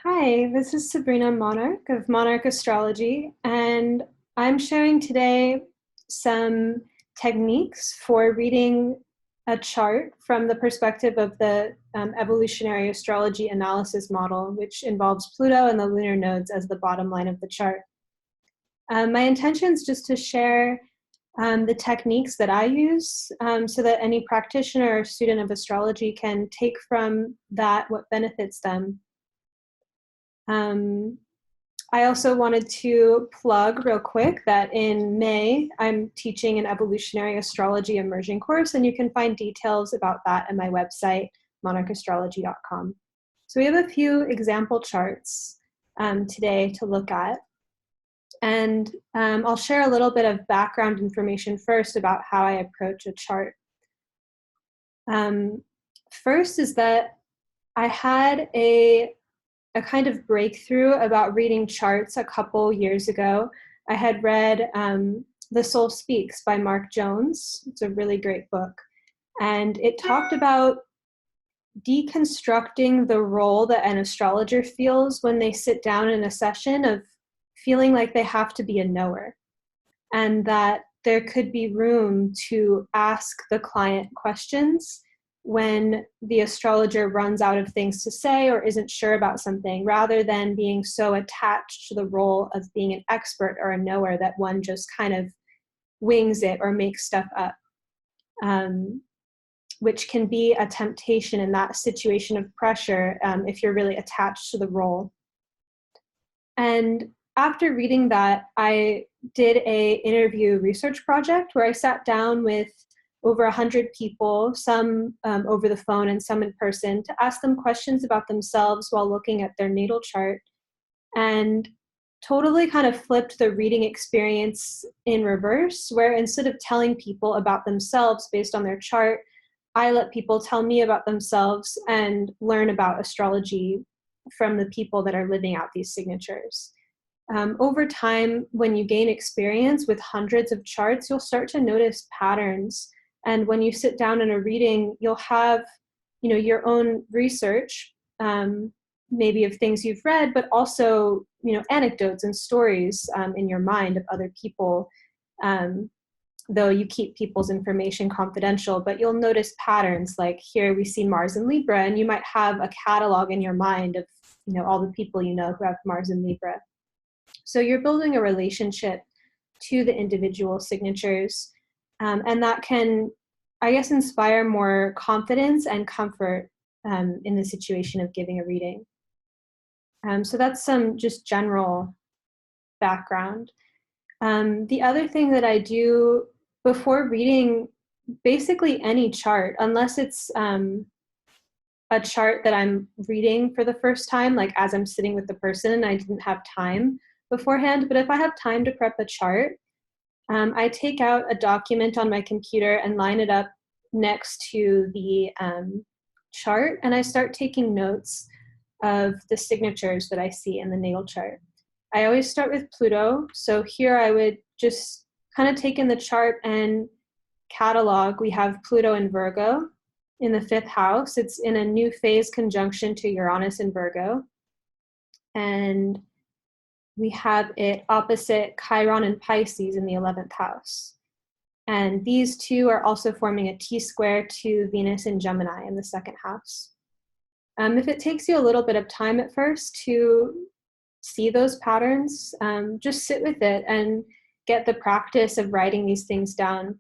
Hi, this is Sabrina Monarch of Monarch Astrology, and I'm sharing today some techniques for reading a chart from the perspective of the evolutionary astrology analysis model, which involves Pluto and the lunar nodes as the bottom line of the chart. My intention is just to share the techniques that I use so that any practitioner or student of astrology can take from that what benefits them. I also wanted to plug real quick that in May, I'm teaching an evolutionary astrology immersion course, and you can find details about that at my website, monarchastrology.com. So we have a few example charts today to look at. And I'll share a little bit of background information first about how I approach a chart. First is that I had a kind of breakthrough about reading charts a couple years ago. I had read The Soul Speaks by Mark Jones. It's a really great book. And it talked about deconstructing the role that an astrologer feels when they sit down in a session of feeling like they have to be a knower, and that there could be room to ask the client questions when the astrologer runs out of things to say or isn't sure about something, rather than being so attached to the role of being an expert or a knower that one just kind of wings it or makes stuff up, which can be a temptation in that situation of pressure if you're really attached to the role. And after reading that, I did an interview research project where I sat down with over 100 people, some over the phone and some in person, to ask them questions about themselves while looking at their natal chart, and totally kind of flipped the reading experience in reverse, where instead of telling people about themselves based on their chart, I let people tell me about themselves and learn about astrology from the people that are living out these signatures. Over time, when you gain experience with hundreds of charts, you'll start to notice patterns. And when you sit down in a reading, you'll have, your own research, maybe of things you've read, but also, anecdotes and stories in your mind of other people, though you keep people's information confidential. But you'll notice patterns, like here we see Mars in Libra, and you might have a catalog in your mind of, all the people who have Mars in Libra. So you're building a relationship to the individual signatures, and that can, I guess, inspire more confidence and comfort in the situation of giving a reading. So that's some just general background. The other thing that I do before reading basically any chart, unless it's a chart that I'm reading for the first time, like as I'm sitting with the person and I didn't have time beforehand, but if I have time to prep a chart, I take out a document on my computer and line it up next to the chart, and I start taking notes of the signatures that I see in the natal chart. I always start with Pluto, so here I would just kind of take in the chart and catalog. We have Pluto in Virgo in the 5th house. It's in a new phase conjunction to Uranus in Virgo, and we have it opposite Chiron and Pisces in the 11th house. And these two are also forming a T-square to Venus in Gemini in the 2nd house. If it takes you a little bit of time at first to see those patterns, just sit with it and get the practice of writing these things down.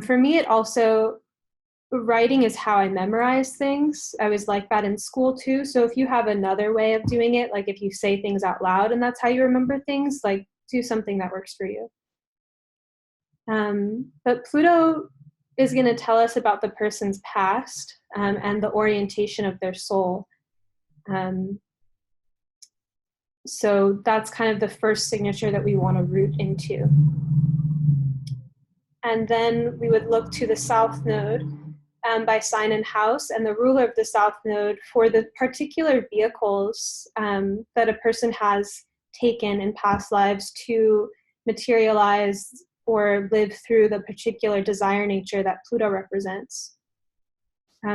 For me, writing is how I memorize things. I was like that in school too. So if you have another way of doing it, like if you say things out loud and that's how you remember things, like do something that works for you. But Pluto is going to tell us about the person's past and the orientation of their soul. So that's kind of the first signature that we want to root into. And then we would look to the South Node by sign and house, and the ruler of the South Node for the particular vehicles that a person has taken in past lives to materialize or live through the particular desire nature that Pluto represents.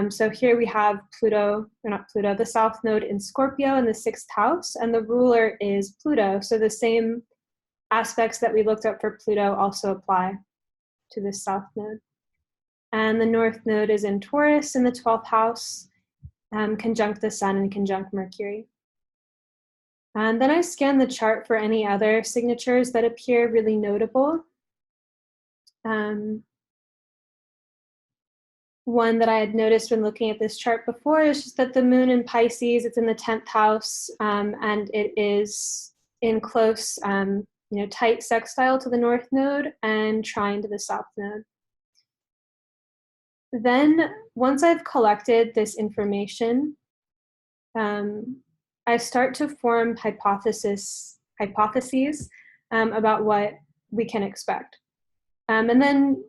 So here we have Pluto, or not Pluto, the South Node in Scorpio in the 6th house, and the ruler is Pluto. So the same aspects that we looked up for Pluto also apply to this South Node. And the North Node is in Taurus in the 12th house, conjunct the Sun and conjunct Mercury. And then I scanned the chart for any other signatures that appear really notable. One that I had noticed when looking at this chart before is just that the moon in Pisces, it's in the 10th house, and it is in close, tight sextile to the North Node and trine to the South Node. Then, once I've collected this information, I start to form hypotheses about what we can expect. And then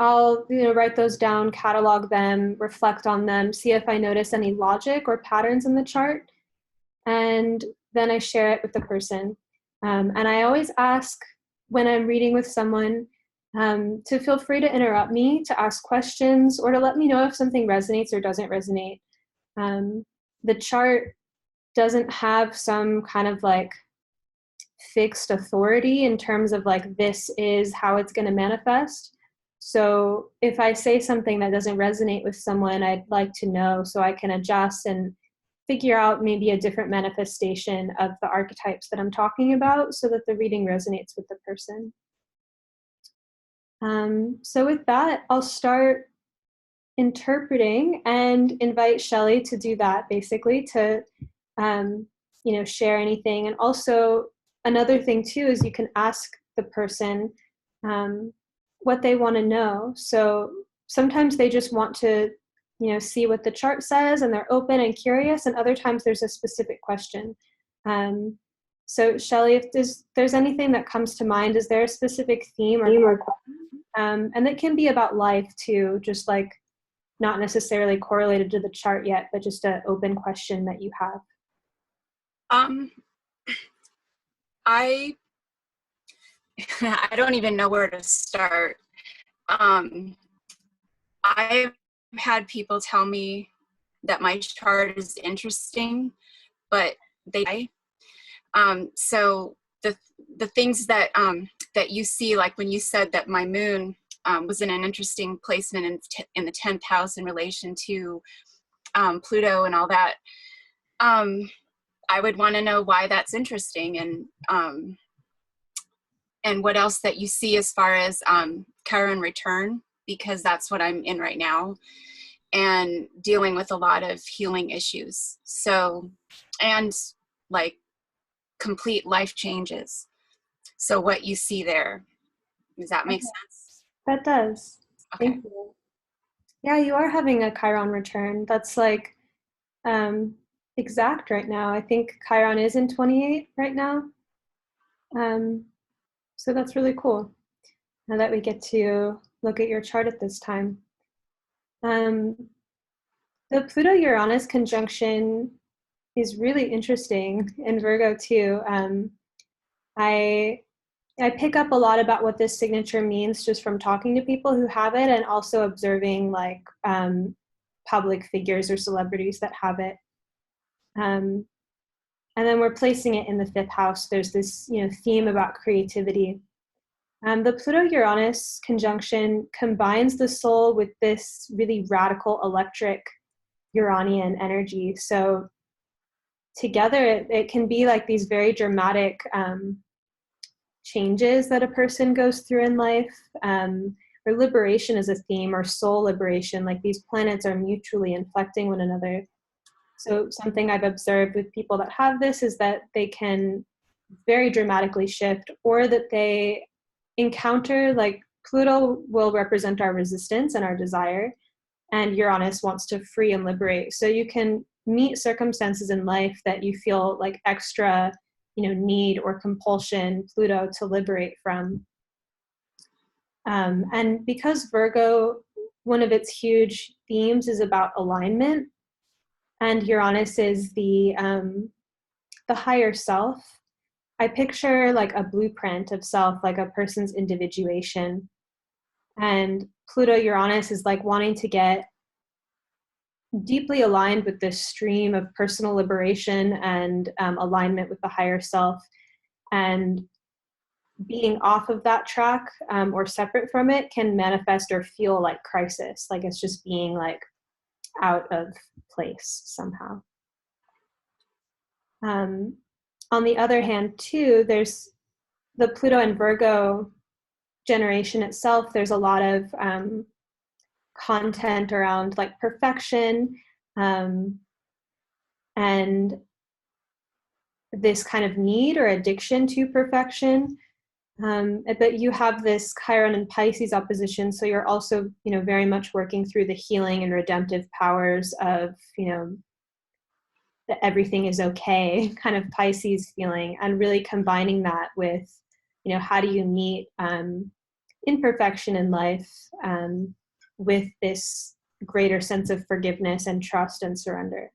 I'll write those down, catalog them, reflect on them, see if I notice any logic or patterns in the chart, and then I share it with the person. And I always ask when I'm reading with someone to feel free to interrupt me, to ask questions, or to let me know if something resonates or doesn't resonate. The chart doesn't have some kind of like fixed authority in terms of like, this is how it's going to manifest. So if I say something that doesn't resonate with someone, I'd like to know so I can adjust and figure out maybe a different manifestation of the archetypes that I'm talking about so that the reading resonates with the person. So with that, I'll start interpreting and invite Shelley to do that, basically, to share anything. And also another thing too is you can ask the person what they want to know. So sometimes they just want to see what the chart says and they're open and curious, and other times there's a specific question. So Shelley, if there's anything that comes to mind, is there a specific theme or and it can be about life too, just like not necessarily correlated to the chart yet, but just an open question that you have? I don't even know where to start. I've had people tell me that my chart is interesting, but they so the things that that you see, like when you said that my moon was in an interesting placement in the 10th house in relation to Pluto and all that, I would want to know why that's interesting, and what else that you see as far as Chiron return, because that's what I'm in right now, and dealing with a lot of healing issues. So, and like complete life changes. So what you see there, does that make sense? That does. Okay. Thank you. Yeah, you are having a Chiron return. That's like exact right now. I think Chiron is in 28 right now. So that's really cool. Now that we get to look at your chart at this time. The Pluto-Uranus conjunction is really interesting in Virgo too. I pick up a lot about what this signature means just from talking to people who have it, and also observing like public figures or celebrities that have it. And then we're placing it in the 5th house. There's this theme about creativity. The Pluto-Uranus conjunction combines the soul with this really radical electric Uranian energy. So together it can be like these very dramatic changes that a person goes through in life, or liberation is a theme, or soul liberation, like these planets are mutually inflecting one another. So something I've observed with people that have this is that they can very dramatically shift, or that they encounter, like Pluto will represent our resistance and our desire, and Uranus wants to free and liberate. So you can meet circumstances in life that you feel like extra need or compulsion, Pluto, to liberate from. And because Virgo, one of its huge themes is about alignment, and Uranus is the higher self, I picture like a blueprint of self, like a person's individuation. And Pluto-Uranus is like wanting to get deeply aligned with this stream of personal liberation and alignment with the higher self. And being off of that track or separate from it can manifest or feel like crisis, like it's just being like out of place somehow. On the other hand, too, there's the Pluto and Virgo generation itself. There's a lot of content around like perfection and this kind of need or addiction to perfection. But you have this Chiron and Pisces opposition, so you're also, very much working through the healing and redemptive powers of, that everything is okay kind of Pisces feeling, and really combining that with, how do you meet imperfection in life with this greater sense of forgiveness and trust and surrender,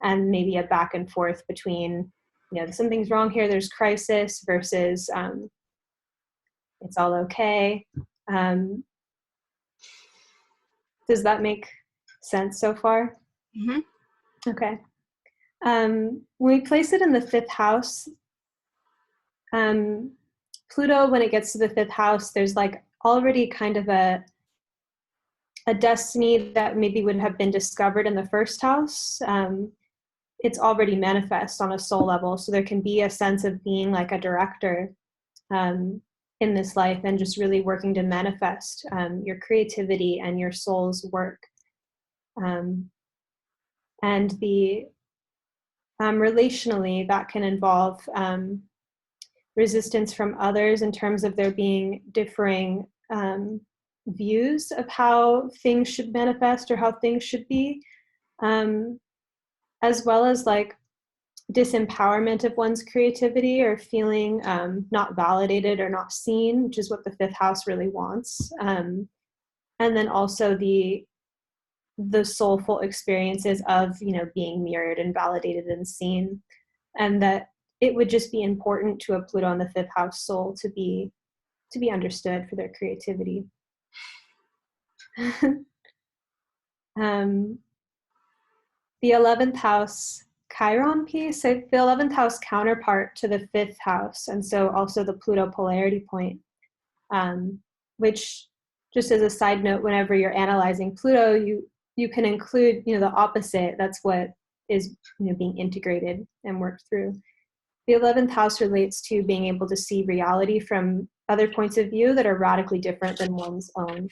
and maybe a back and forth between, something's wrong here, there's crisis, versus it's all okay. Does that make sense so far? Mm-hmm. Okay. When we place it in the 5th house, Pluto, when it gets to the 5th house, there's like already kind of a destiny that maybe would have been discovered in the 1st house. It's already manifest on a soul level. So there can be a sense of being like a director in this life, and just really working to manifest your creativity and your soul's work. And the relationally, that can involve resistance from others in terms of there being differing views of how things should manifest or how things should be, as well as like disempowerment of one's creativity, or feeling not validated or not seen, which is what the 5th house really wants. And then also the soulful experiences of, being mirrored and validated and seen, and that it would just be important to a Pluto in the 5th house soul to be understood for their creativity. The 11th house Chiron piece, so the 11th house counterpart to the 5th house, and so also the Pluto polarity point, which, just as a side note, whenever you're analyzing Pluto, you can include, the opposite. That's what is, being integrated and worked through. The 11th house relates to being able to see reality from other points of view that are radically different than one's own,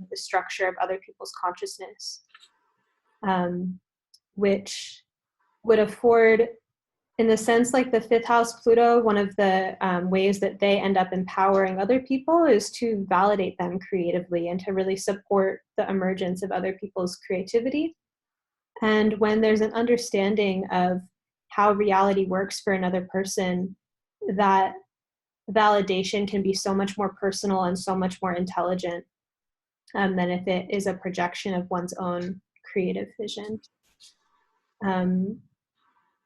the structure of other people's consciousness, which would afford, in the sense, like the 5th house Pluto, one of the ways that they end up empowering other people is to validate them creatively and to really support the emergence of other people's creativity. And when there's an understanding of how reality works for another person, that validation can be so much more personal and so much more intelligent than if it is a projection of one's own creative vision.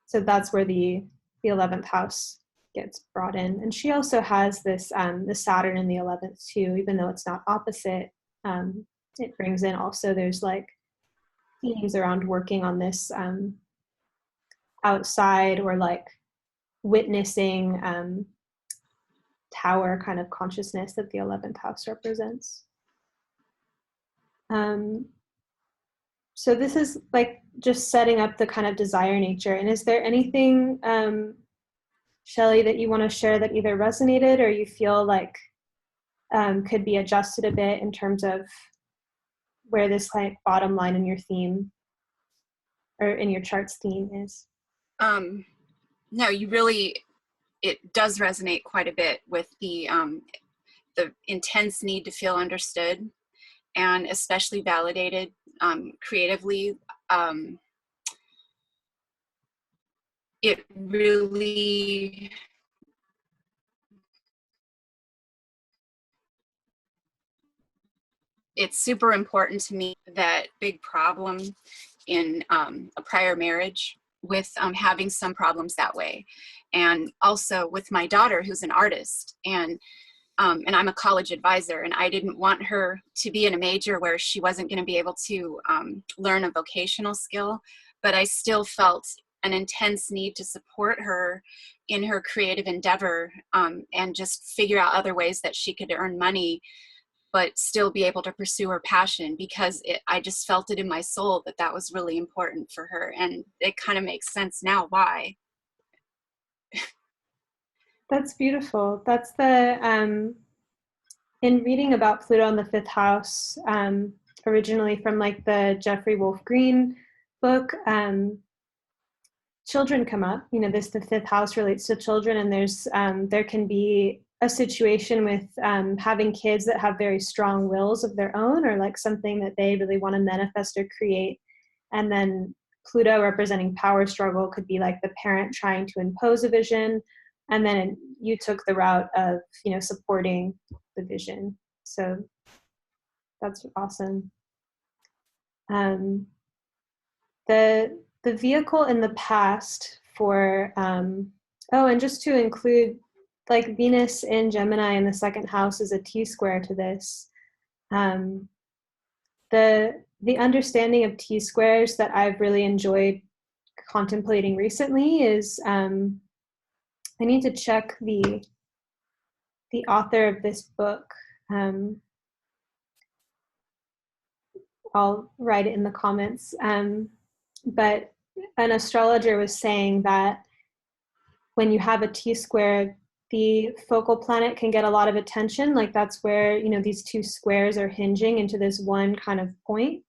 So that's where the 11th house gets brought in. And she also has this, the Saturn in the 11th too, even though it's not opposite. It brings in also, there's like themes around working on this outside, or like witnessing tower kind of consciousness that the 11th house represents. So this is like just setting up the kind of desire nature. And is there anything, Shelley, that you want to share that either resonated or you feel like could be adjusted a bit in terms of where this like bottom line in your theme, or in your chart's theme, is? No, it does resonate quite a bit with the intense need to feel understood, and especially validated creatively. It really, it's super important to me, that big problem in a prior marriage with having some problems that way. And also with my daughter, who's an artist, and and I'm a college advisor, and I didn't want her to be in a major where she wasn't going to be able to learn a vocational skill, but I still felt an intense need to support her in her creative endeavor, and just figure out other ways that she could earn money but still be able to pursue her passion, because I just felt it in my soul that that was really important for her, and it kind of makes sense now why. That's beautiful. That's the, in reading about Pluto in the fifth house, originally from like the Jeffrey Wolf Green book, children come up. You know, the fifth house relates to children, and there can be a situation with having kids that have very strong wills of their own, or like something that they really want to manifest or create. And then Pluto representing power struggle could be like the parent trying to impose a vision, and then you took the route of, you know, supporting the vision. So that's awesome. The vehicle in the past for oh, and just to include, like Venus in Gemini in the second house is a T-square to this. The understanding of T-squares that I've really enjoyed contemplating recently is, I need to check the author of this book. I'll write it in the comments. But an astrologer was saying that when you have a T-square, the focal planet can get a lot of attention. Like that's where, you know, these two squares are hinging into this one kind of point.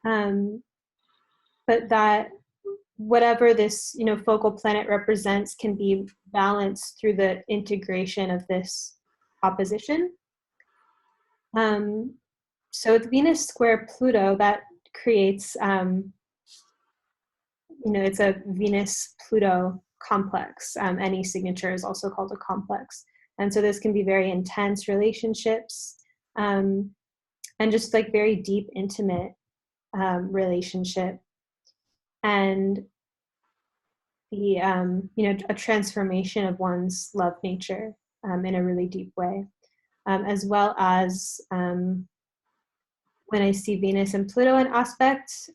But that whatever this, you know, focal planet represents can be balanced through the integration of this opposition. So with Venus square Pluto, that creates, you know, it's a Venus-Pluto complex. Any signature is also called a complex. And so this can be very intense relationships, and just like very deep, intimate relationship. And the, you know, a transformation of one's love nature in a really deep way. As well as when I see Venus and Pluto in aspect,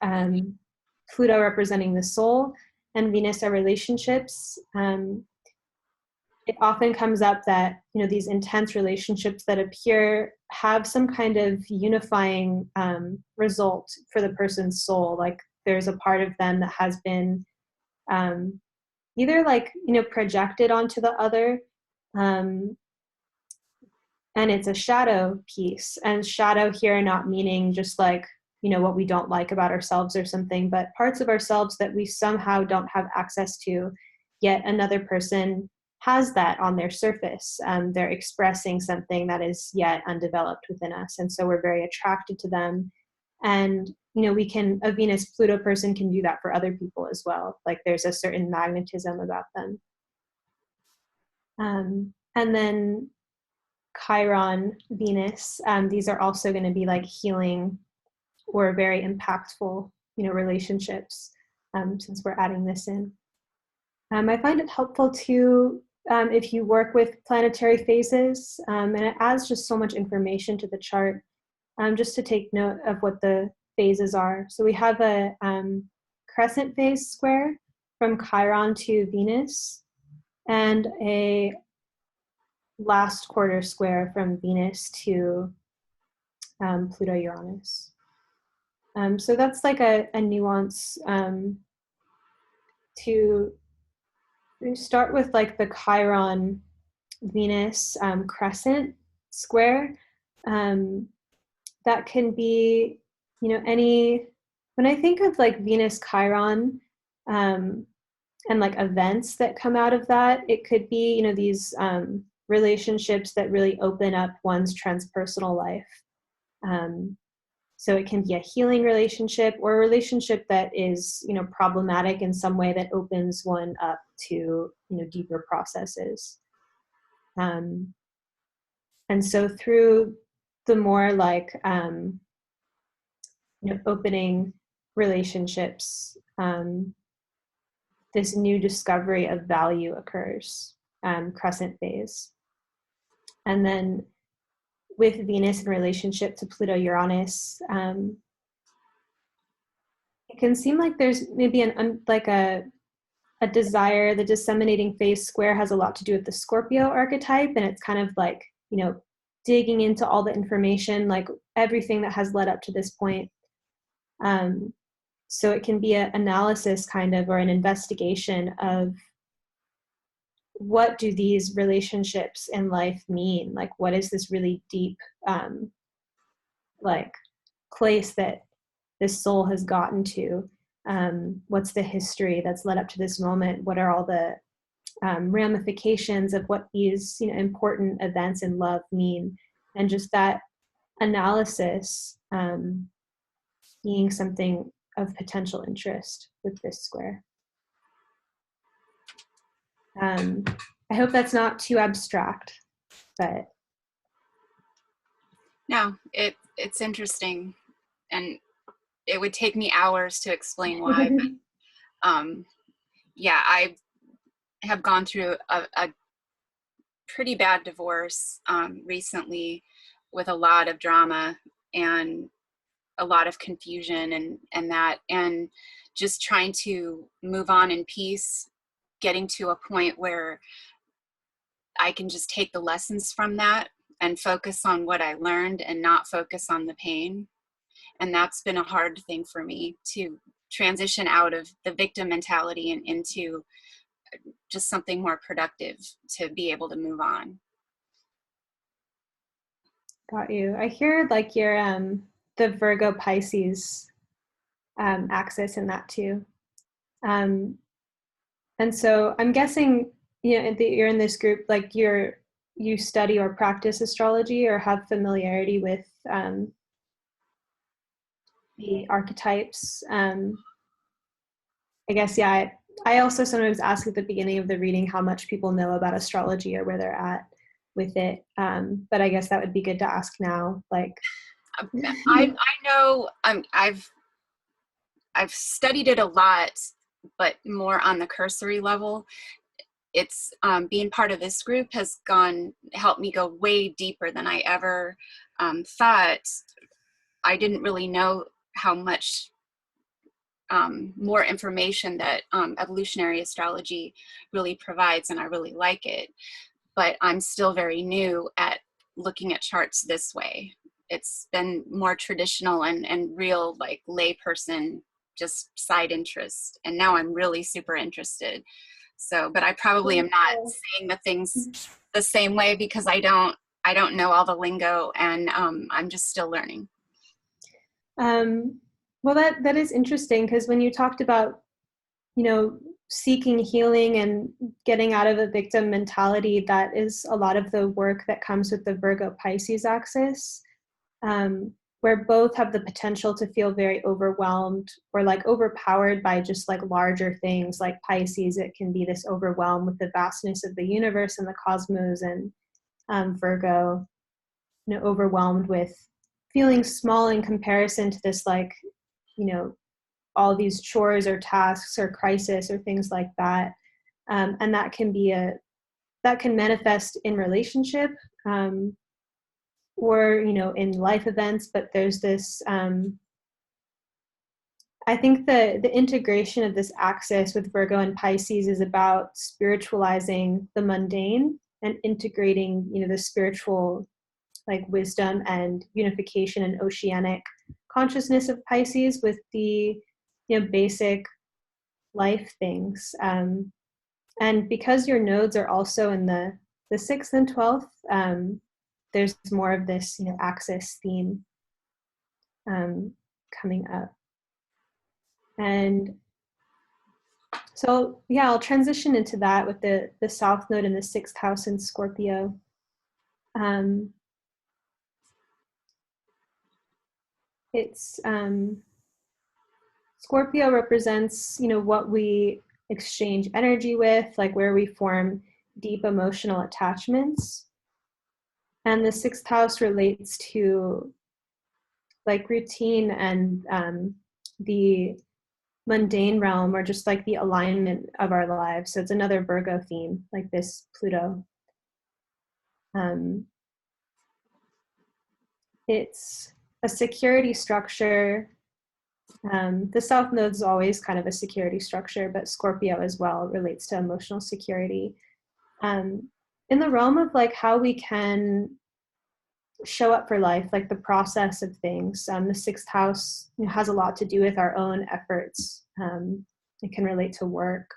Pluto representing the soul and Venus are relationships. It often comes up that, you know, these intense relationships that appear have some kind of unifying result for the person's soul. Like there's a part of them that has been either like, you know, projected onto the other, and it's a shadow piece. And shadow here not meaning just like, you know, what we don't like about ourselves or something, but parts of ourselves that we somehow don't have access to, yet another person has that on their surface. They're expressing something that is yet undeveloped within us. And so we're very attracted to them. And, you know, a Venus-Pluto person can do that for other people as well. Like there's a certain magnetism about them. And then Chiron, Venus, these are also going to be like healing or very impactful, you know, relationships, since we're adding this in. I find it helpful to, if you work with planetary phases, and it adds just so much information to the chart, just to take note of what the phases are. So we have a crescent phase square from Chiron to Venus, and a last quarter square from Venus to Pluto Uranus. So that's like a nuance to start with, like the Chiron Venus crescent square. That can be, you know, when I think of like Venus Chiron and like events that come out of that, it could be, you know, these relationships that really open up one's transpersonal life. So it can be a healing relationship or a relationship that is, you know, problematic in some way that opens one up to, you know, deeper processes. And so through the more like, you know, opening relationships, this new discovery of value occurs, crescent phase. And then with Venus in relationship to Pluto Uranus, it can seem like there's maybe a desire. The disseminating phase square has a lot to do with the Scorpio archetype, and it's kind of like, digging into all the information, like everything that has led up to this point. So it can be an analysis kind of, or an investigation of what do these relationships in life mean? Like, what is this really deep, like place that this soul has gotten to? What's the history that's led up to this moment? What are all the ramifications of what these important events in love mean? And just that analysis being something of potential interest with this square. I hope that's not too abstract, but no, it's interesting, and it would take me hours to explain why. But, yeah, I have gone through a pretty bad divorce recently, with a lot of drama and a lot of confusion and just trying to move on in peace, getting to a point where I can just take the lessons from that and focus on what I learned and not focus on the pain. And that's been a hard thing for me, to transition out of the victim mentality and into just something more productive to be able to move on. Got you. I hear like your the Virgo Pisces axis in that too. And so I'm guessing, you're in this group, like you study or practice astrology or have familiarity with the archetypes. I guess, yeah, I also sometimes ask at the beginning of the reading how much people know about astrology or where they're at with it. But I guess that would be good to ask now. Like, I know I've studied it a lot, but more on the cursory level. It's being part of this group has helped me go way deeper than I ever thought. I didn't really know how much more information that evolutionary astrology really provides, and I really like it. But I'm still very new at looking at charts this way. It's been more traditional and real, like layperson, just side interest. And now I'm really super interested. So, but I probably am not saying the things the same way because I don't know all the lingo, and I'm just still learning. Well, that is interesting, because when you talked about, seeking healing and getting out of a victim mentality, that is a lot of the work that comes with the Virgo Pisces axis, where both have the potential to feel very overwhelmed or like overpowered by just like larger things. Like Pisces, it can be this overwhelm with the vastness of the universe and the cosmos, and Virgo, overwhelmed with feeling small in comparison to this, like, all these chores or tasks or crisis or things like that. And that can manifest in relationship, or, in life events. But there's this, I think the integration of this axis with Virgo and Pisces is about spiritualizing the mundane and integrating, the spiritual, like wisdom and unification and oceanic consciousness of Pisces with the, basic life things. And because your nodes are also in the 6th and 12th, there's more of this, axis theme coming up. And so, yeah, I'll transition into that with the South Node in the 6th house in Scorpio. It's Scorpio represents, what we exchange energy with, like where we form deep emotional attachments. And the 6th house relates to like routine and the mundane realm, or just like the alignment of our lives. So it's another Virgo theme, like this Pluto. It's a security structure. The South Node is always kind of a security structure, but Scorpio as well relates to emotional security. In the realm of like how we can show up for life, like the process of things, the sixth house has a lot to do with our own efforts. It can relate to work.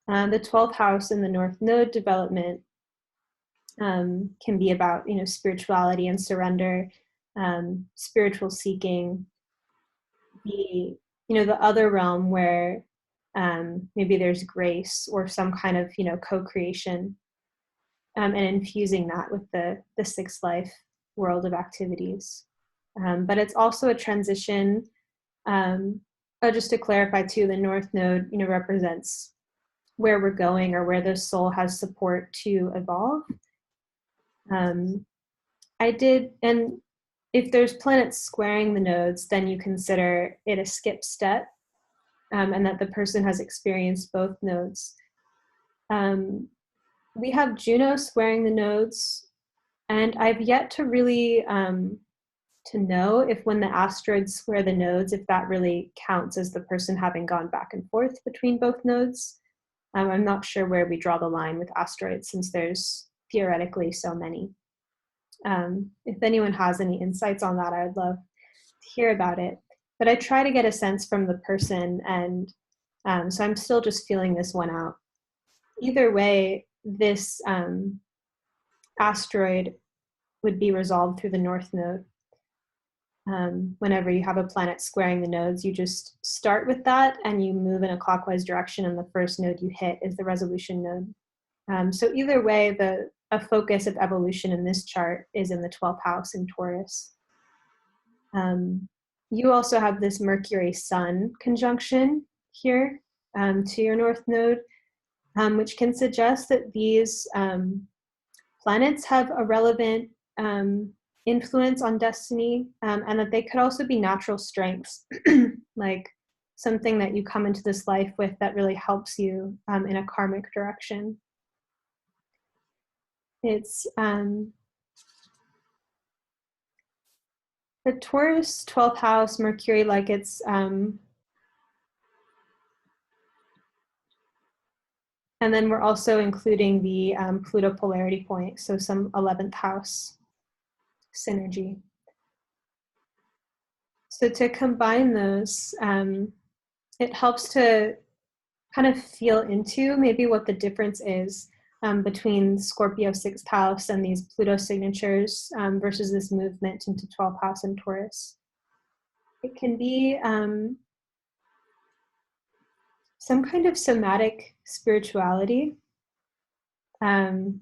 The 12th house in the North Node development can be about, spirituality and surrender, spiritual seeking. The other realm where maybe there's grace or some kind of, co-creation, and infusing that with the sixth life world of activities. But it's also a transition. Just to clarify too, the North Node, represents where we're going or where the soul has support to evolve. And if there's planets squaring the nodes, then you consider it a skip step, and that the person has experienced both nodes. We have Juno squaring the nodes, and I've yet to really to know if when the asteroids square the nodes, if that really counts as the person having gone back and forth between both nodes. I'm not sure where we draw the line with asteroids, since there's theoretically so many. If anyone has any insights on that, I would love to hear about it. But I try to get a sense from the person, and so I'm still just feeling this one out. Either way, this asteroid would be resolved through the North Node. Whenever you have a planet squaring the nodes, you just start with that and you move in a clockwise direction, and the first node you hit is the resolution node. So either way, a focus of evolution in this chart is in the 12th house in Taurus. You also have this Mercury-Sun conjunction here to your North Node, which can suggest that these planets have a relevant influence on destiny, and that they could also be natural strengths, like something that you come into this life with that really helps you in a karmic direction. It's the Taurus 12th house Mercury, like it's and then we're also including the Pluto polarity point, so some 11th house synergy. So to combine those, it helps to kind of feel into maybe what the difference is between Scorpio 6th house and these Pluto signatures versus this movement into 12th house and Taurus. It can be some kind of somatic spirituality.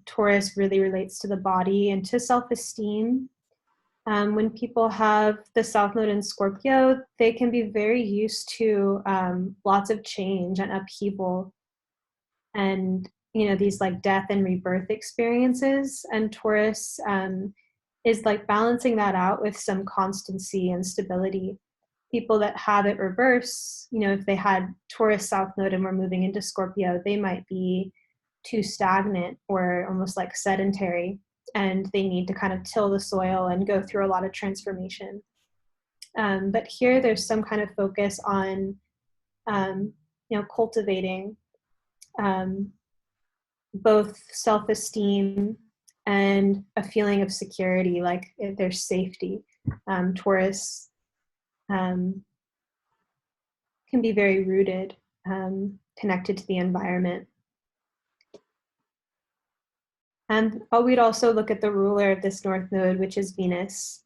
Taurus really relates to the body and to self-esteem. When people have the South Node in Scorpio, they can be very used to lots of change and upheaval, and these like death and rebirth experiences. And Taurus is like balancing that out with some constancy and stability. People that have it reverse, if they had Taurus South Node and were moving into Scorpio, they might be too stagnant or almost like sedentary, and they need to kind of till the soil and go through a lot of transformation. But here there's some kind of focus on, cultivating both self-esteem and a feeling of security, like there's safety. Taurus can be very rooted, connected to the environment. And we'd also look at the ruler of this North Node, which is Venus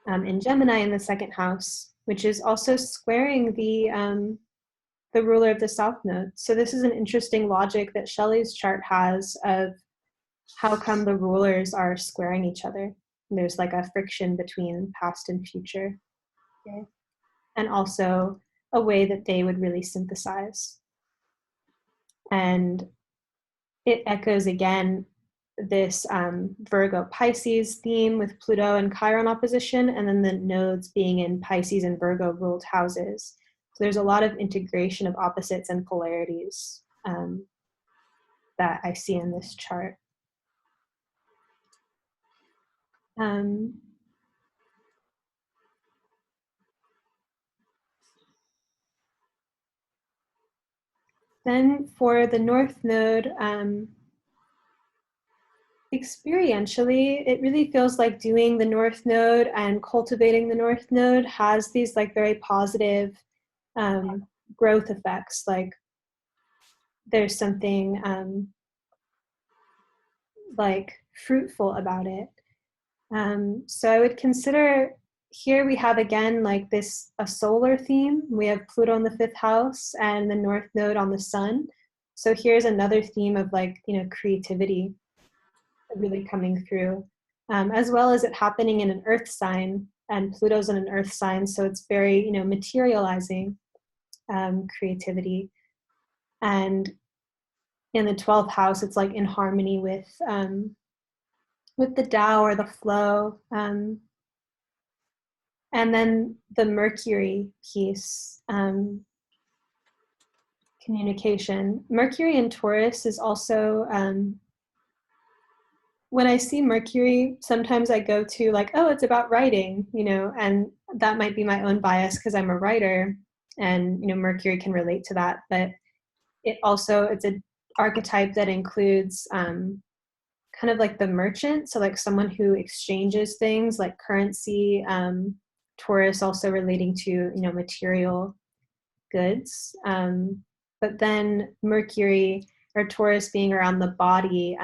in Gemini in the 2nd house, which is also squaring the ruler of the South Node. So this is an interesting logic that Shelley's chart has of how come the rulers are squaring each other. And there's like a friction between past and future. Okay. And also a way that they would really synthesize. And it echoes again this Virgo Pisces theme with Pluto and Chiron opposition, and then the nodes being in Pisces and Virgo ruled houses. So there's a lot of integration of opposites and polarities that I see in this chart. Um, then for the North Node, experientially, it really feels like doing the North Node and cultivating the North Node has these like very positive growth effects. Like there's something like fruitful about it. So I would consider here we have again like this a solar theme. We have Pluto in the 5th house and the North Node on the Sun. So here's another theme of like, you know, creativity really coming through, as well as it happening in an Earth sign, and Pluto's in an Earth sign, so it's very, you know, materializing creativity. And in the 12th house, it's like in harmony with the Tao or the flow. And then the Mercury piece, communication. Mercury in Taurus is also, when I see Mercury, sometimes I go to like, oh, it's about writing, you know, and that might be my own bias because I'm a writer and, you know, Mercury can relate to that. But it also, it's an archetype that includes kind of like the merchant. So like someone who exchanges things like currency, Taurus also relating to, you know, material goods. But then Mercury or Taurus being around the body,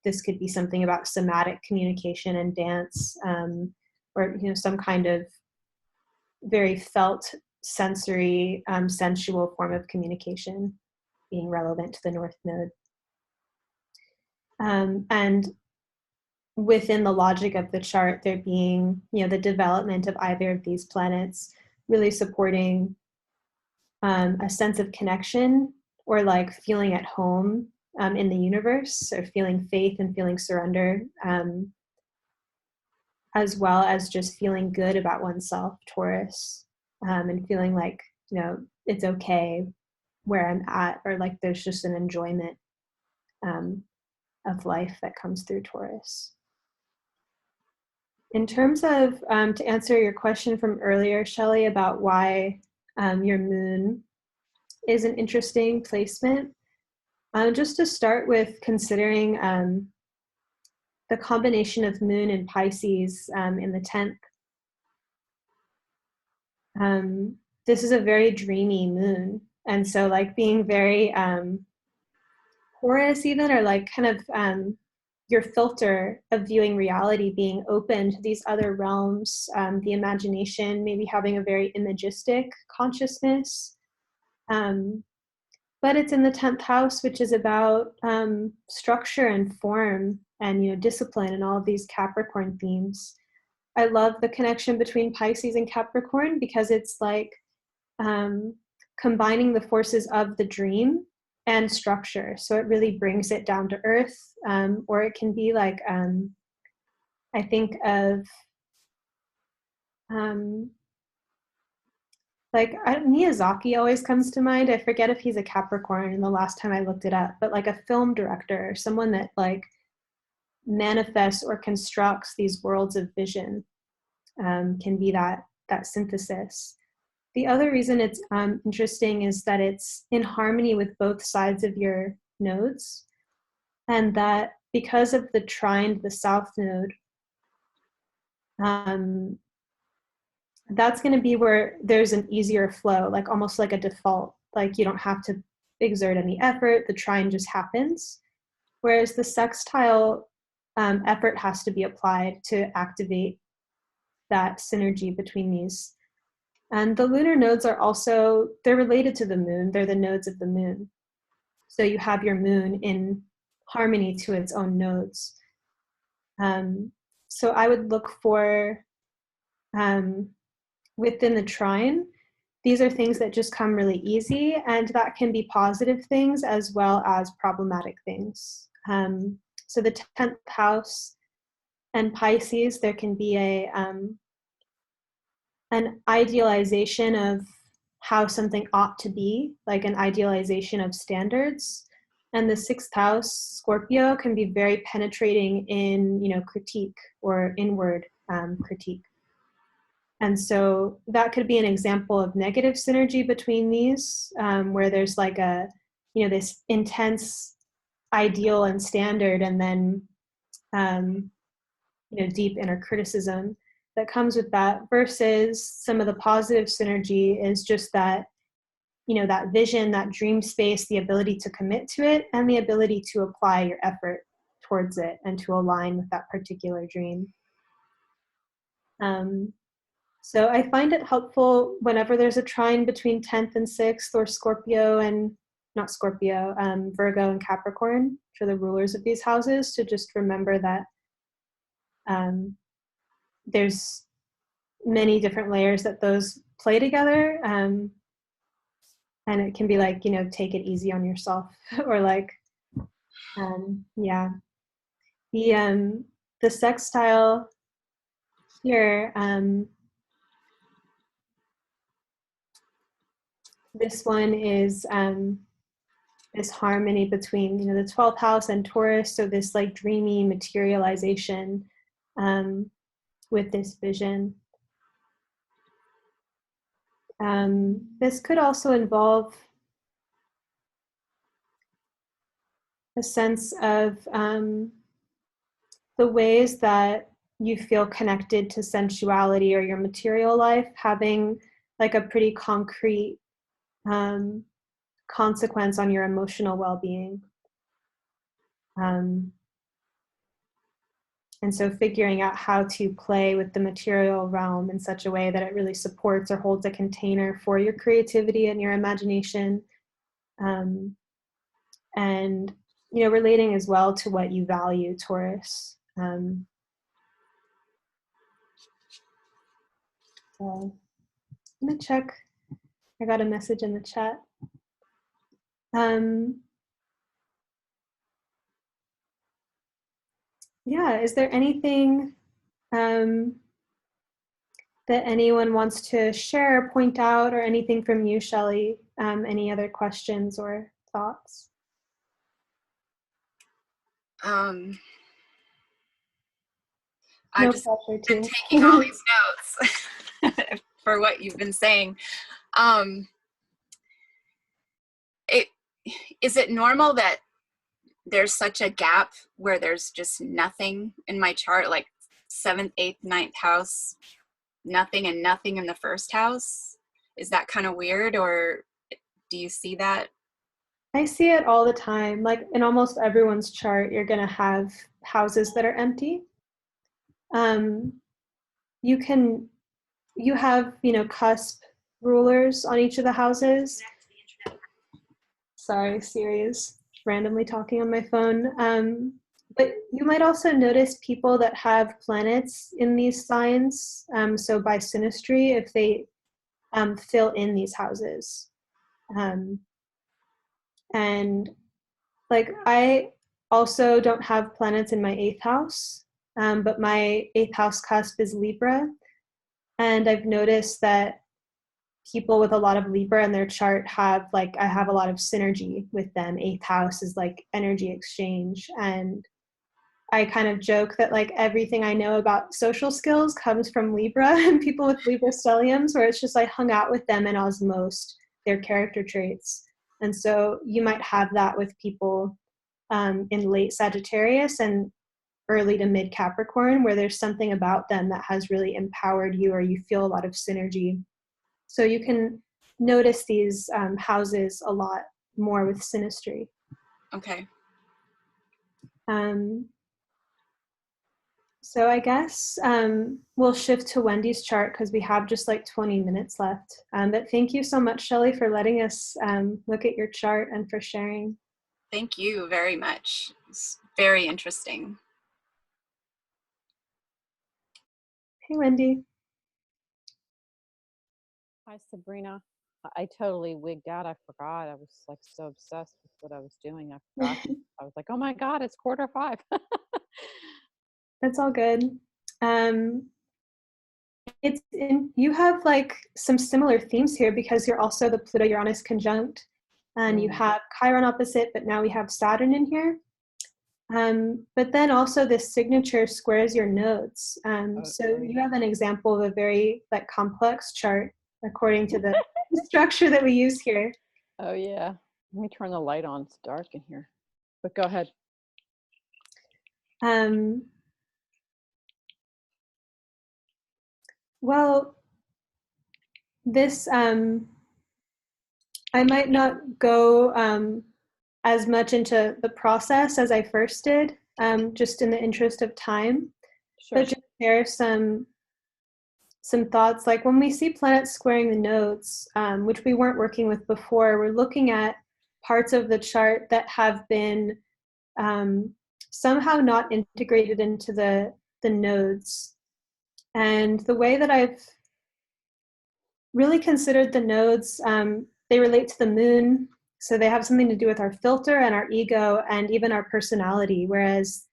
this could be something about somatic communication and dance, or, you know, some kind of very felt, sensory, sensual form of communication being relevant to the North Node. And within the logic of the chart, there being, you know, the development of either of these planets really supporting a sense of connection or like feeling at home in the universe, or feeling faith and feeling surrender, as well as just feeling good about oneself, Taurus, and feeling like, you know, it's okay where I'm at, or like there's just an enjoyment of life that comes through Taurus. In terms of, to answer your question from earlier, Shelley, about why your moon is an interesting placement, just to start with considering the combination of moon and Pisces in the 10th. This is a very dreamy moon. And so like being very porous even, or like kind of your filter of viewing reality being open to these other realms, the imagination, maybe having a very imagistic consciousness. But it's in the 10th house, which is about structure and form and, you know, discipline and all of these Capricorn themes. I love the connection between Pisces and Capricorn because it's like combining the forces of the dream and structure. So it really brings it down to earth, or it can be like, I think of like Miyazaki always comes to mind. I forget if he's a Capricorn the last time I looked it up, but like a film director, someone that like manifests or constructs these worlds of vision, can be that synthesis. The other reason it's interesting is that it's in harmony with both sides of your nodes, and that because of the trine to the south node, that's going to be where there's an easier flow, like almost like a default. Like you don't have to exert any effort, the trine just happens. Whereas the sextile, effort has to be applied to activate that synergy between these. And the lunar nodes are also, they're related to the moon. They're the nodes of the moon. So you have your moon in harmony to its own nodes. So I would look for, within the trine, these are things that just come really easy, and that can be positive things as well as problematic things. So the 10th house and Pisces, there can be an idealization of how something ought to be, like an idealization of standards. And the 6th house, Scorpio, can be very penetrating in, critique or inward critique. And so that could be an example of negative synergy between these, where there's like this intense ideal and standard, and then, deep inner criticism that comes with that, versus some of the positive synergy is just that, that vision, that dream space, the ability to commit to it, and the ability to apply your effort towards it and to align with that particular dream. So I find it helpful whenever there's a trine between 10th and 6th, or Scorpio and, not Scorpio, Virgo and Capricorn, for the rulers of these houses, to just remember that there's many different layers that those play together. And it can be like, take it easy on yourself, or like, yeah. The sextile here, this one is this harmony between, the 12th house and Taurus. So this like dreamy materialization with this vision. This could also involve a sense of the ways that you feel connected to sensuality or your material life having like a pretty concrete consequence on your emotional well-being. And so figuring out how to play with the material realm in such a way that it really supports or holds a container for your creativity and your imagination. And, relating as well to what you value, Taurus. So I'm gonna check. I got a message in the chat. Yeah, is there anything that anyone wants to share, point out, or anything from you, Shelley? Any other questions or thoughts? I'm No just pressure, been too. taking all these notes for what you've been saying. Is it normal that there's such a gap where there's just nothing in my chart, like 7th, 8th, 9th house, nothing, and nothing in the 1st house? Is that kind of weird, or do you see that? I see it all the time. Like in almost everyone's chart, you're going to have houses that are empty. You have, cusp rulers on each of the houses. Sorry, Siri is randomly talking on my phone. But you might also notice people that have planets in these signs. So by synastry, if they fill in these houses. And like I also don't have planets in my 8th house, but my 8th house cusp is Libra. And I've noticed that people with a lot of Libra in their chart have I have a lot of synergy with them. 8th house is like energy exchange. And I kind of joke that like everything I know about social skills comes from Libra and people with Libra stelliums, where it's just I hung out with them and osmosed their character traits. And so you might have that with people in late Sagittarius and early to mid Capricorn, where there's something about them that has really empowered you, or you feel a lot of synergy. So you can notice these houses a lot more with synastry. Okay. So I guess we'll shift to Wendy's chart because we have just like 20 minutes left. But thank you so much, Shelley, for letting us look at your chart and for sharing. Thank you very much. It's very interesting. Hey, Wendy. Hi, Sabrina. I totally wigged out. I forgot. I was like so obsessed with what I was doing. I forgot. I was like, oh my God, it's 4:45. That's all good. You have like some similar themes here because you're also the Pluto-Uranus conjunct. and you have Chiron opposite, but now we have Saturn in here. But then also this signature squares your nodes. So you have an example of a very like complex chart according to the structure that we use here. Oh yeah. Let me turn the light on. It's dark in here. But go ahead. Well, this, I might not go as much into the process as I first did, just in the interest of time. Sure. But just share some thoughts. Like when we see planets squaring the nodes, which we weren't working with before, we're looking at parts of the chart that have been somehow not integrated into the nodes. And the way that I've really considered the nodes, they relate to the moon. So they have something to do with our filter and our ego and even our personality, whereas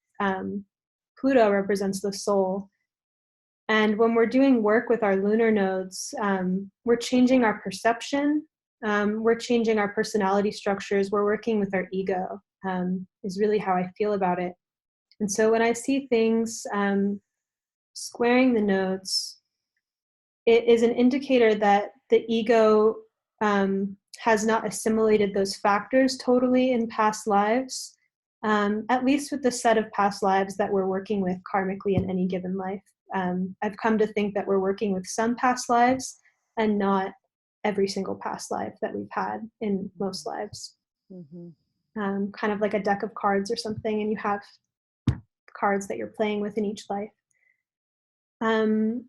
Pluto represents the soul. And when we're doing work with our lunar nodes, we're changing our perception, we're changing our personality structures, we're working with our ego, is really how I feel about it. And so when I see things squaring the nodes, it is an indicator that the ego has not assimilated those factors totally in past lives, at least with the set of past lives that we're working with karmically in any given life. I've come to think that we're working with some past lives and not every single past life that we've had in most lives. Kind of like a deck of cards or something, and you have cards that you're playing with in each life. And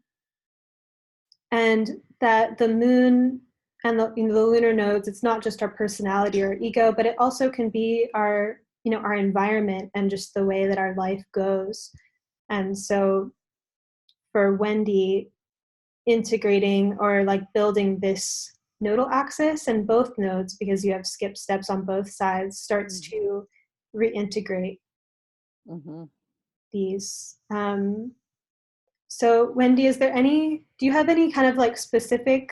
that the moon and the lunar nodes, it's not just our personality or ego, but it also can be our environment and just the way that our life goes. And so for Wendy, integrating or like building this nodal axis and both nodes, because you have skip steps on both sides, starts to reintegrate these. So Wendy, do you have any kind of like specific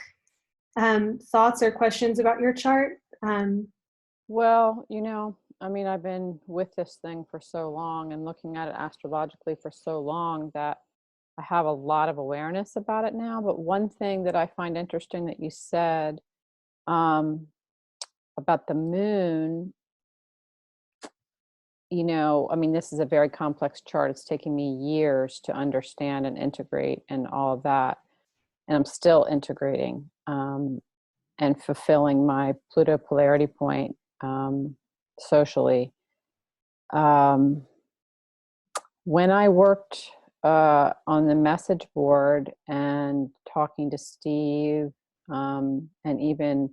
thoughts or questions about your chart? Well, I mean, I've been with this thing for so long and looking at it astrologically for so long that I have a lot of awareness about it now. But one thing that I find interesting that you said about the moon, I mean, this is a very complex chart. It's taken me years to understand and integrate and all of that. And I'm still integrating and fulfilling my Pluto polarity point socially. When I worked on the message board and talking to Steve and even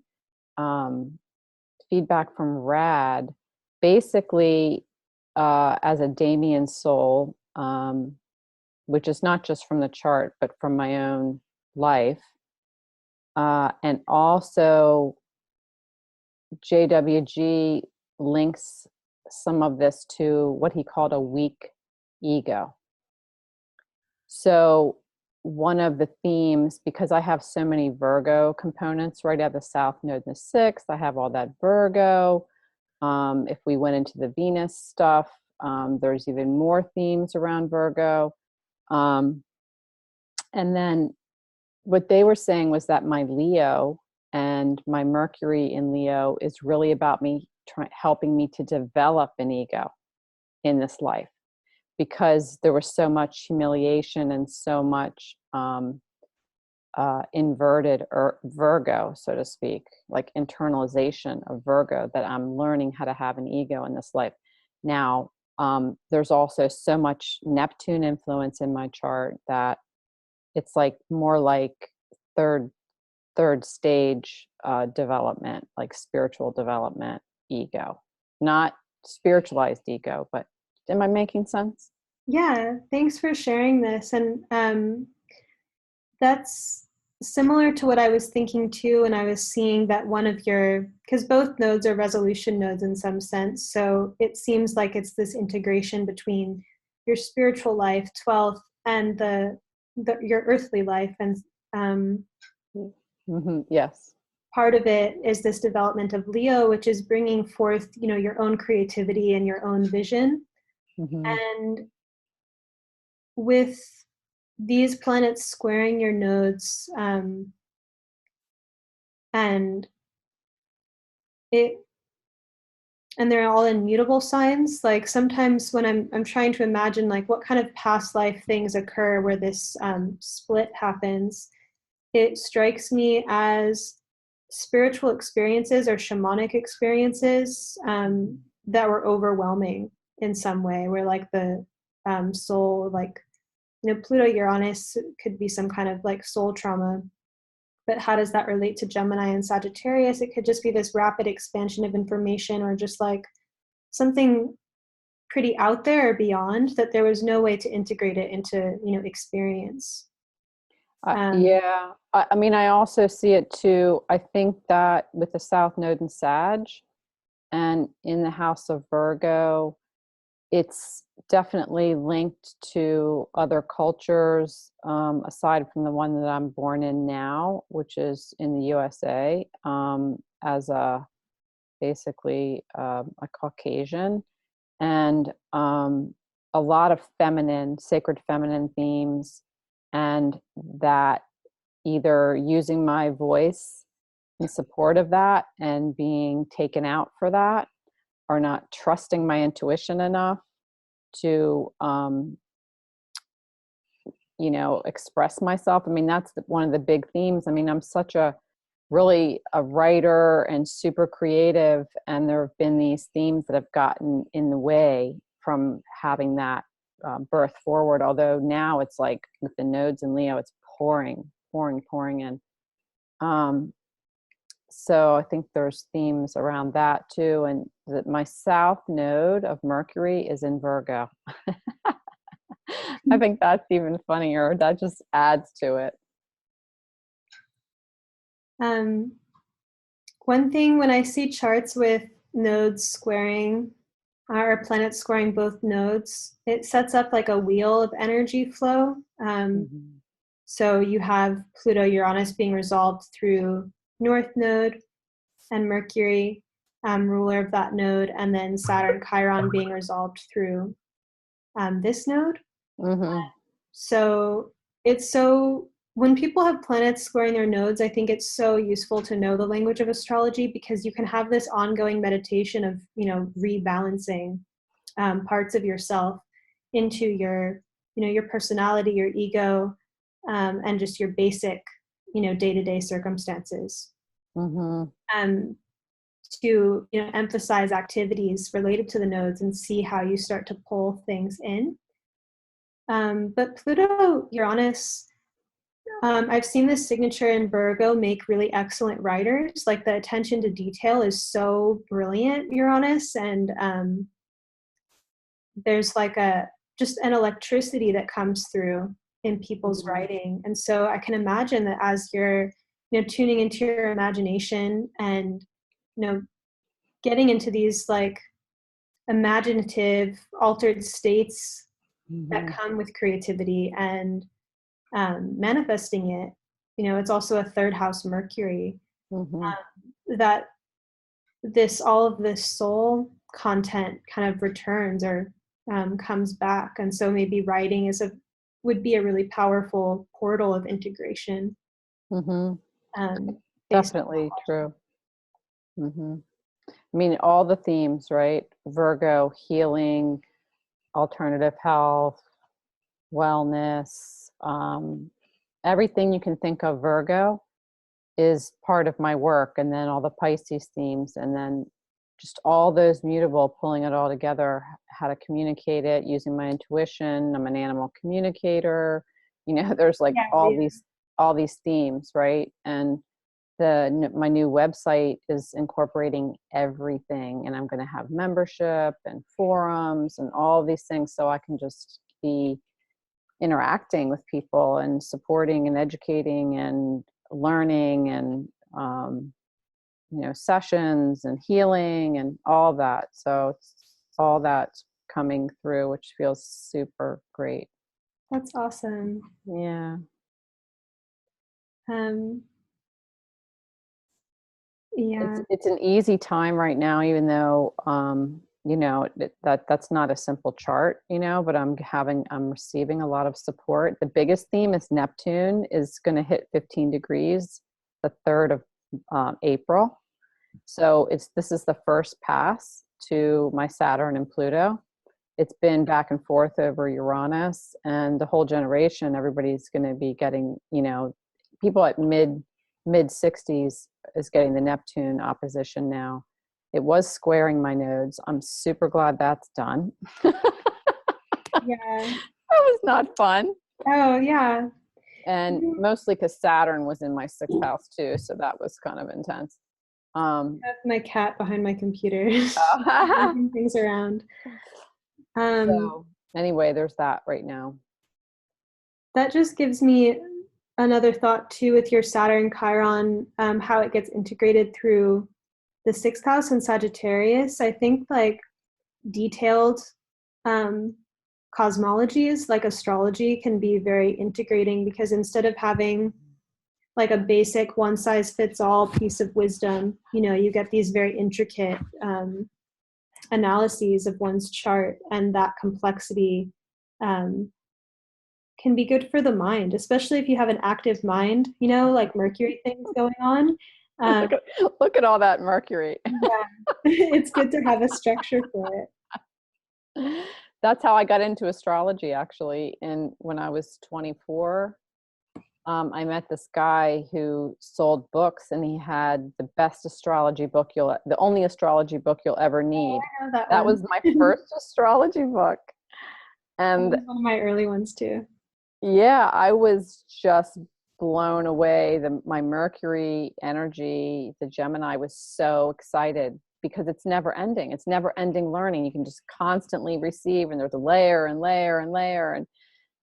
feedback from Rad, basically as a Damien soul, which is not just from the chart, but from my own life. And also JWG links some of this to what he called a weak ego. So one of the themes, because I have so many Virgo components right at the South Node in the 6th, I have all that Virgo. If we went into the Venus stuff, there's even more themes around Virgo. And then what they were saying was that my Leo and my Mercury in Leo is really about me helping me to develop an ego in this life, because there was so much humiliation and so much inverted Virgo, so to speak, like internalization of Virgo, that I'm learning how to have an ego in this life. Now, there's also so much Neptune influence in my chart that it's like more like third stage development, like spiritual development ego, not spiritualized ego. But am I making sense? Yeah, thanks for sharing this. And that's similar to what I was thinking too, and I was seeing that because both nodes are resolution nodes in some sense, so it seems like it's this integration between your spiritual life, 12th, and your earthly life. And Yes. part of it is this development of Leo, which is bringing forth, you know, your own creativity and your own vision. And with these planets squaring your nodes, and they're all in mutable signs. Like sometimes when I'm trying to imagine like what kind of past life things occur where this split happens, it strikes me as spiritual experiences or shamanic experiences that were overwhelming in some way, where like the soul, like, you know, Pluto Uranus could be some kind of like soul trauma. But how does that relate to Gemini and Sagittarius? It could just be this rapid expansion of information, or just like something pretty out there or beyond that there was no way to integrate it into, you know, experience. Yeah, I mean, I also see it too. I think that with the South Node in Sag and in the house of Virgo, it's definitely linked to other cultures, aside from the one that I'm born in now, which is in the USA, as a basically a Caucasian, and a lot of feminine, sacred feminine themes, and that either using my voice in support of that and being taken out for that, or not trusting my intuition enough to you know, express myself. I mean, that's one of the big themes. I mean, I'm such a really a writer and super creative, and there have been these themes that have gotten in the way from having that birth forward. Although now it's like with the nodes in Leo, it's pouring in. So I think there's themes around that too. And that my South Node of Mercury is in Virgo. I think that's even funnier. That just adds to it. One thing when I see charts with nodes squaring or planets squaring both nodes, it sets up like a wheel of energy flow. So you have Pluto Uranus being resolved through North Node, and Mercury, ruler of that node, and then Saturn Chiron being resolved through this node. So it's so, when people have planets squaring their nodes, I think it's so useful to know the language of astrology, because you can have this ongoing meditation of, you know, rebalancing parts of yourself into your, you know, your personality, your ego, and just your basic, you know, day-to-day circumstances. To, you know, emphasize activities related to the nodes and see how you start to pull things in. But Pluto Uranus, I've seen this signature in Virgo make really excellent writers. Like the attention to detail is so brilliant, Uranus, and there's like just an electricity that comes through in people's writing. And so I can imagine that as you're, you know, tuning into your imagination and, you know, getting into these like imaginative altered states that come with creativity and manifesting it, you know, it's also a third house Mercury, that all of this soul content kind of returns or comes back. And so maybe writing would be a really powerful portal of integration. Definitely true. I mean, all the themes, right? Virgo, healing, alternative health, wellness, everything you can think of Virgo is part of my work. And then all the Pisces themes, and then just all those mutable, pulling it all together, how to communicate it using my intuition. I'm an animal communicator. You know, there's like all these themes, right? And my new website is incorporating everything, and I'm going to have membership and forums and all these things, so I can just be interacting with people and supporting and educating and learning and you know, sessions and healing and all that. So it's all that's coming through, which feels super great. That's awesome. Yeah. Yeah. It's an easy time right now, even though you know, that's not a simple chart, you know, but I'm receiving a lot of support. The biggest theme is Neptune is going to hit 15 degrees the 3rd of April. So this is the first pass to my Saturn and Pluto. It's been back and forth over Uranus, and the whole generation, everybody's going to be getting, you know, people at mid 60s is getting the Neptune opposition now. It was squaring my nodes. I'm super glad that's done. Yeah. That was not fun. Oh, yeah. And mostly because Saturn was in my 6th house too, so that was kind of intense. I have my cat behind my computer, Oh. moving things around. So anyway, there's that right now. That just gives me another thought too with your Saturn Chiron, how it gets integrated through the 6th house and Sagittarius. I think like detailed cosmologies like astrology can be very integrating, because instead of having like a basic one size fits all piece of wisdom, you know, you get these very intricate analyses of one's chart, and that complexity can be good for the mind, especially if you have an active mind, you know, like Mercury things going on. Look at all that Mercury. Yeah, it's good to have a structure for it. That's how I got into astrology, actually. And when I was 24, I met this guy who sold books, and he had the best astrology book the only astrology book you'll ever need. I know that That one. was my first astrology book. And That was one of my early ones too. yeah, I was just blown away. My Mercury energy, the Gemini, was so excited because it's never ending. It's never ending learning. You can just constantly receive, and there's a layer and layer and layer, and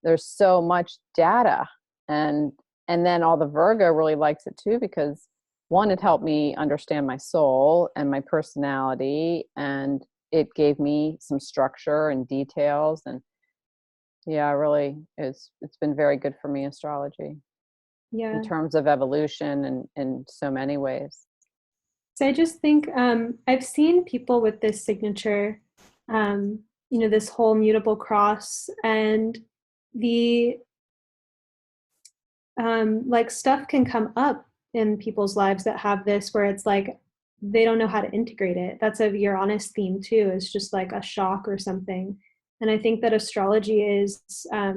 there's so much data. And then all the Virgo really likes it too, because one, it helped me understand my soul and my personality, and it gave me some structure and details. And yeah, really, it's been very good for me, astrology, Yeah. in terms of evolution and in so many ways. So I just think I've seen people with this signature, you know, this whole mutable cross, and the like stuff can come up in people's lives that have this, where it's like they don't know how to integrate it. That's a Uranus theme too. It's just like a shock or something. And I think that astrology is a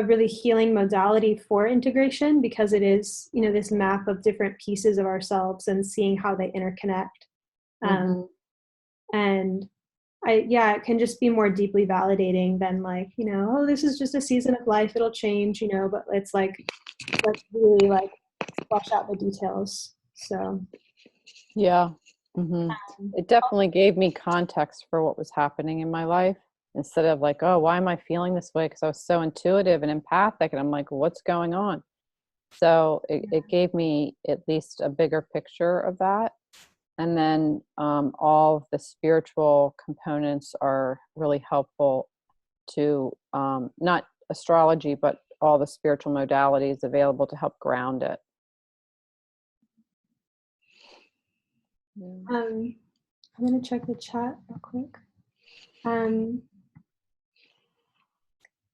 really healing modality for integration, because it is, you know, this map of different pieces of ourselves and seeing how they interconnect. And it can just be more deeply validating than like, you know, oh, this is just a season of life, it'll change, you know, but it's like, let's really like flesh out the details. So Yeah. It definitely gave me context for what was happening in my life, instead of like, oh, why am I feeling this way? Because I was so intuitive and empathic, and I'm like, what's going on? So it gave me at least a bigger picture of that. And then all of the spiritual components are really helpful to not astrology, but all the spiritual modalities available to help ground it. I'm going to check the chat real quick.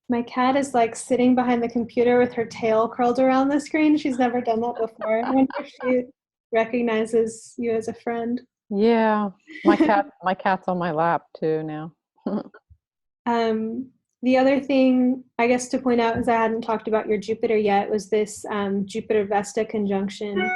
My cat is like sitting behind the computer with her tail curled around the screen. She's never done that before. I wonder if she recognizes you as a friend. Yeah, my cat's on my lap too now. The other thing I guess to point out is I hadn't talked about your Jupiter yet, was this Jupiter Vesta conjunction,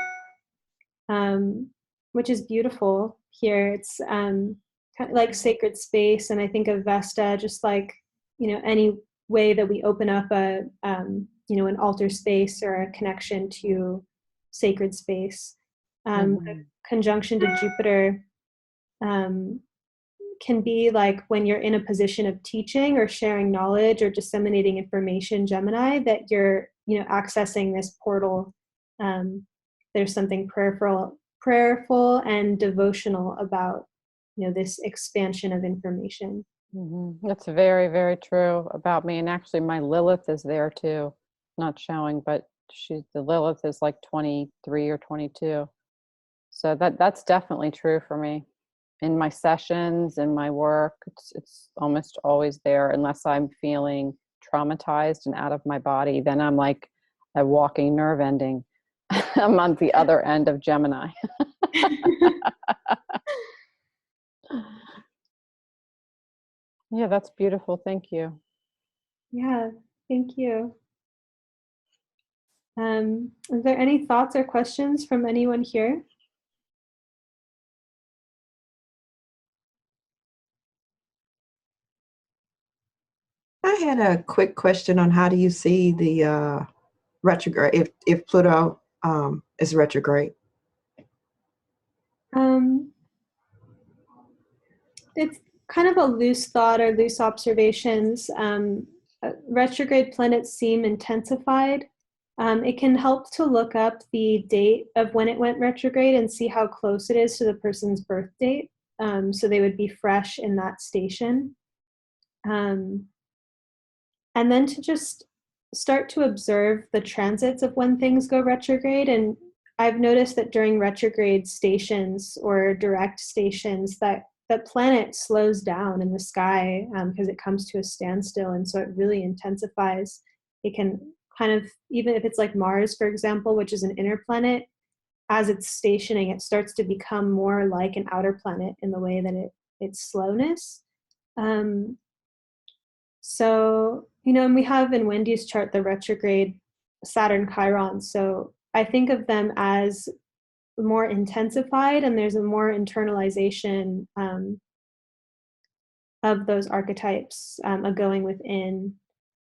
which is beautiful here. It's kind of like sacred space, and I think of Vesta just like, you know, any way that we open up a you know, an altar space or a connection to sacred space. The conjunction to Jupiter can be like when you're in a position of teaching or sharing knowledge or disseminating information, Gemini, that you're, you know, accessing this portal. There's something prayerful and devotional about, you know, this expansion of information. That's very, very true about me. And actually my Lilith is there too. Not showing, but the Lilith is like 23 or 22. So that's definitely true for me. In my sessions, in my work, it's almost always there, unless I'm feeling traumatized and out of my body. Then I'm like a walking nerve ending. I'm on the other end of Gemini. Yeah, that's beautiful. Thank you. Yeah, thank you. Is there any thoughts or questions from anyone here? I had a quick question on how do you see the retrograde, if Pluto is retrograde? It's kind of a loose thought or loose observations. Retrograde planets seem intensified. It can help to look up the date of when it went retrograde and see how close it is to the person's birth date. So they would be fresh in that station. And then to just start to observe the transits of when things go retrograde. And I've noticed that during retrograde stations or direct stations that planet slows down in the sky because it comes to a standstill, and so it really intensifies. It can kind of, even if it's like Mars, for example, which is an inner planet, as it's stationing, it starts to become more like an outer planet in the way that its slowness. So, and we have in Wendy's chart the retrograde Saturn Chiron. So I think of them as more intensified, and there's a more internalization of those archetypes, a going within.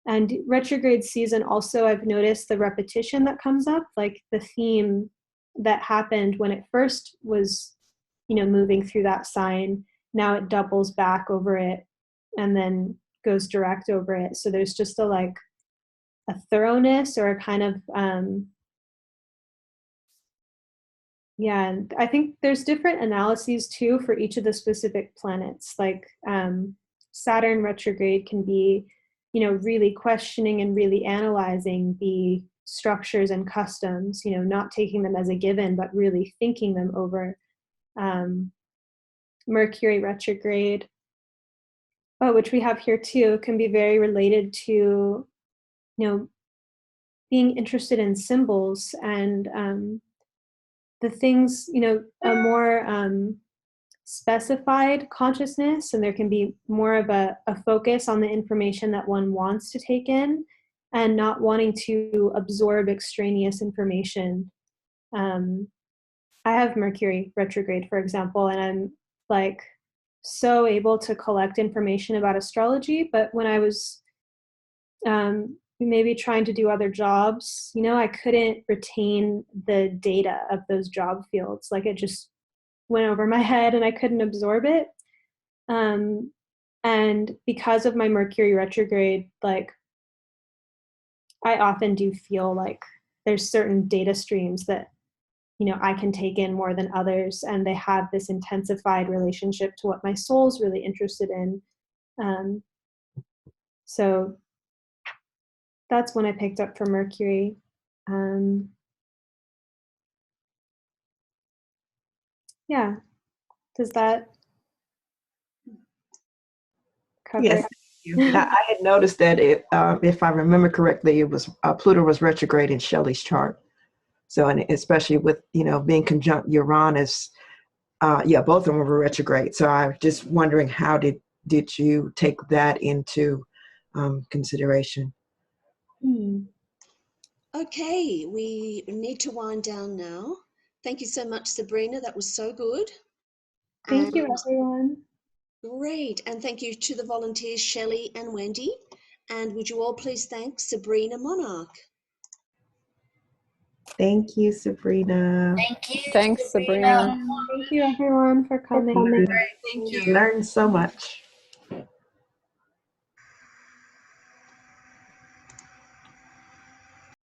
And retrograde season also, I've noticed the repetition that comes up, like the theme that happened when it first was, moving through that sign. Now it doubles back over it and then goes direct over it. So there's just a thoroughness or a kind of, and I think there's different analyses too for each of the specific planets. Like Saturn retrograde can be, really questioning and really analyzing the structures and customs, not taking them as a given, but really thinking them over. Mercury retrograde, which we have here too, can be very related to, being interested in symbols and the things, a more specified consciousness, and there can be more of a focus on the information that one wants to take in and not wanting to absorb extraneous information. I have Mercury retrograde, for example, and I'm like so able to collect information about astrology, but when I was maybe trying to do other jobs, I couldn't retain the data of those job fields. Like it just went over my head and I couldn't absorb it. And because of my Mercury retrograde, like I often do feel like there's certain data streams that, I can take in more than others, and they have this intensified relationship to what my soul's really interested in. So that's when I picked up for Mercury. Yeah. Does that cover Yes. it? I had noticed that if I remember correctly, it was Pluto was retrograde in Shelley's chart. So, and especially with, being conjunct Uranus, both of them were retrograde. So I'm just wondering, how did you take that into consideration? Okay, we need to wind down now. Thank you so much, Sabrina. That was so good. Thank you, everyone. Great. And thank you to the volunteers, Shelley and Wendy. And would you all please thank Sabrina Monarch? Thank you, Sabrina. Thank you. Thanks, Sabrina. Thank you, everyone, for coming. Thank you. Learned so much.